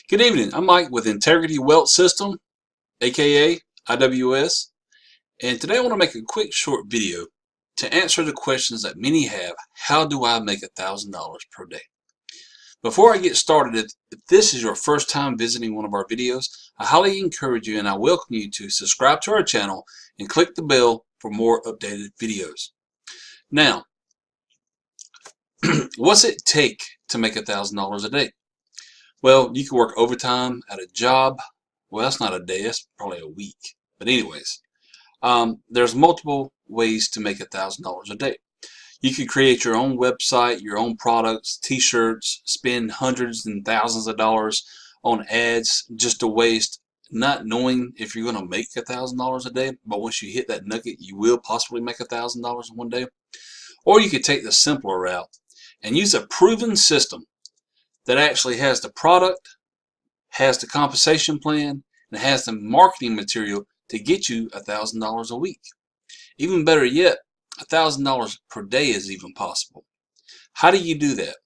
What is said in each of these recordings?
Good evening. I'm Mike with Integrity Wealth System, aka IWS, and today I want to make a quick short video to answer the questions that many have. How do I make $1,000 per day? Before I get started, if this is your first time visiting one of our videos, I highly encourage you and I welcome you to subscribe to our channel and click the bell for more updated videos. Now, what's it take to make $1,000 a day? Well, you can work overtime at a job. Well, that's not a day, that's probably a week. But anyways, there's multiple ways to make $1,000 a day. You could create your own website, your own products, t-shirts, spend hundreds and thousands of dollars on ads just to waste, not knowing if you're going to make $1,000 a day. But once you hit that nugget, you will possibly make $1,000 in one day. Or you could take the simpler route and use a proven system that actually has the product, has the compensation plan, and has the marketing material to get you $1,000 a week. Even better yet, $1,000 per day is even possible. How do you do that?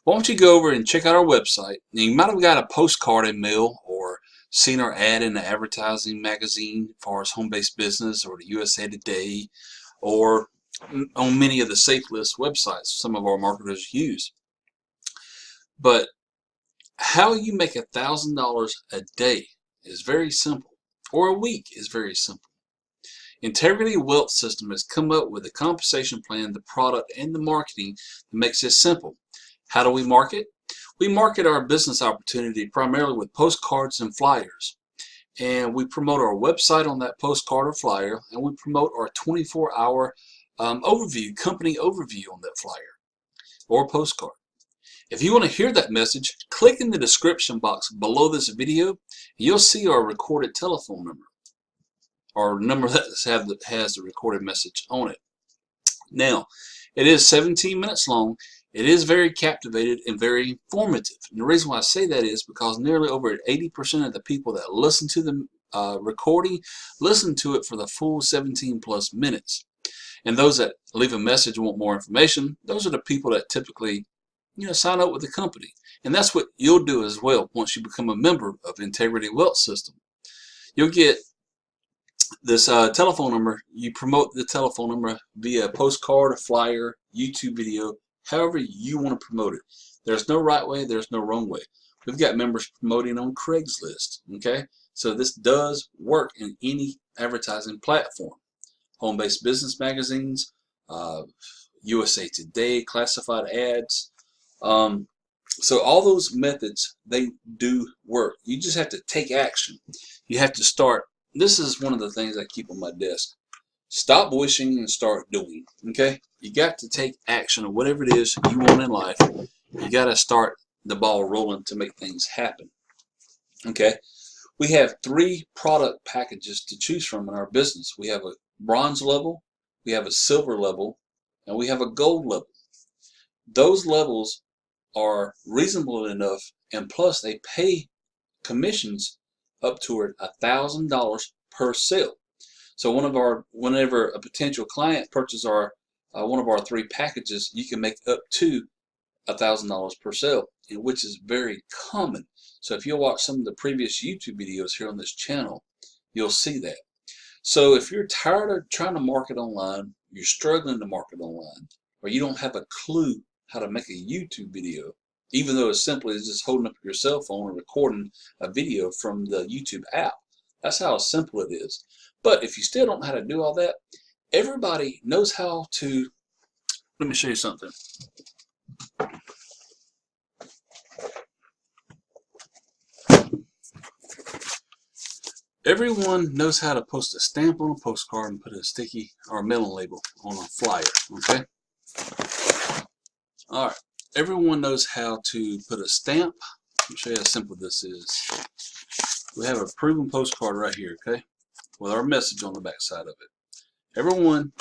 Why don't you go over and check out our website. Now, you might have got a postcard in mail or seen our ad in the advertising magazine as far as home-based business or the USA Today or on many of the safe list websites some of our marketers use. But how you make $1,000 a day is very simple, or a week is very simple. Integrity Wealth System has come up with a compensation plan, the product, and the marketing that makes this simple. How do we market? We market our business opportunity primarily with postcards and flyers. And we promote our website on that postcard or flyer, and we promote our 24-hour company overview on that flyer or postcard. If you want to hear that message, click in the description box below this video and you'll see our recorded telephone number, or number that has the recorded message on it. Now, it is 17 minutes long. It is very captivating and very informative. And the reason why I say that is because nearly over 80% of the people that listen to the recording listen to it for the full 17 plus minutes. And those that leave a message and want more information, those are the people that typically sign up with the company. And that's what you'll do as well once you become a member of Integrity Wealth System. You'll get this telephone number. You promote the telephone number via postcard, a flyer, YouTube video, however you want to promote it. There's no right way, there's no wrong way. We've got members promoting on Craigslist, okay? So this does work in any advertising platform. Home-based business magazines, USA Today, classified ads. So all those methods, they do work. You just have to take action. You have to start. This is one of the things I keep on my desk. Stop wishing and start doing. Okay? You got to take action on whatever it is you want in life. You got to start the ball rolling to make things happen. Okay? We have 3 product packages to choose from in our business. We have a bronze level, we have a silver level, and we have a gold level. Those levels are reasonable enough, and plus they pay commissions up toward $1,000 per sale. So whenever a potential client purchases one of our 3 packages, you can make up to $1,000 per sale, which is very common. So if you'll watch some of the previous YouTube videos here on this channel, you'll see that. So if you're tired of trying to market online, you're struggling to market online, or you don't have a clue how to make a YouTube video, even though it's simply as just holding up your cell phone and recording a video from the YouTube app. That's how simple it is. But if you still don't know how to do all that, everybody knows how to. Let me show you something. Everyone knows how to post a stamp on a postcard and put a sticky or a mailing label on a flyer, okay? Alright, everyone knows how to put a stamp. Let me show you how simple this is. We have a proven postcard right here, okay? With our message on the back side of it. Everyone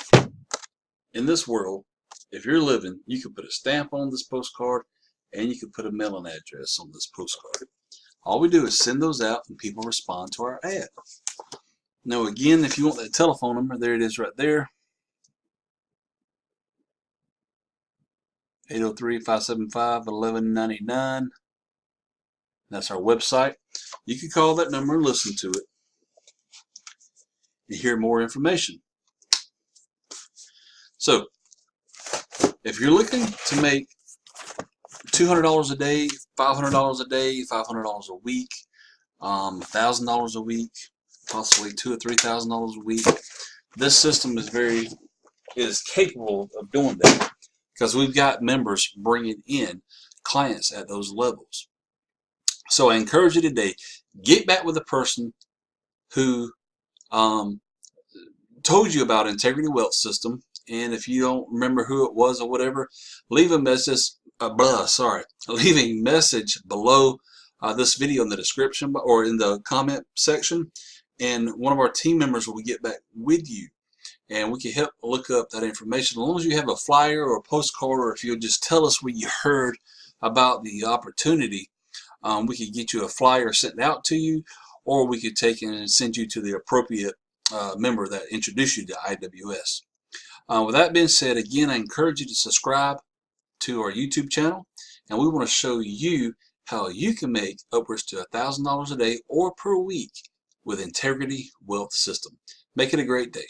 in this world, if you're living, you can put a stamp on this postcard and you can put a mailing address on this postcard. All we do is send those out and people respond to our ad. Now again, if you want that telephone number, there it is right there. 803-575-1199. That's our website. You can call that number and listen to it and hear more information. So, if you're looking to make $200 a day, $500 a day, $500 a week, $1,000 a week, possibly $2,000 or $3,000 a week, this system is capable of doing that because we've got members bringing in clients at those levels. So I encourage you today, get back with the person who told you about Integrity Wealth System, and if you don't remember who it was or whatever, leave a message. Leave a message below this video in the description or in the comment section, and one of our team members will get back with you, and we can help look up that information. As long as you have a flyer or a postcard, or if you'll just tell us what you heard about the opportunity, we could get you a flyer sent out to you, or we could take and send you to the appropriate member that introduced you to IWS. With that being said, again, I encourage you to subscribe to our YouTube channel, and we want to show you how you can make upwards to $1,000 a day or per week with Integrity Wealth System. Make it a great day.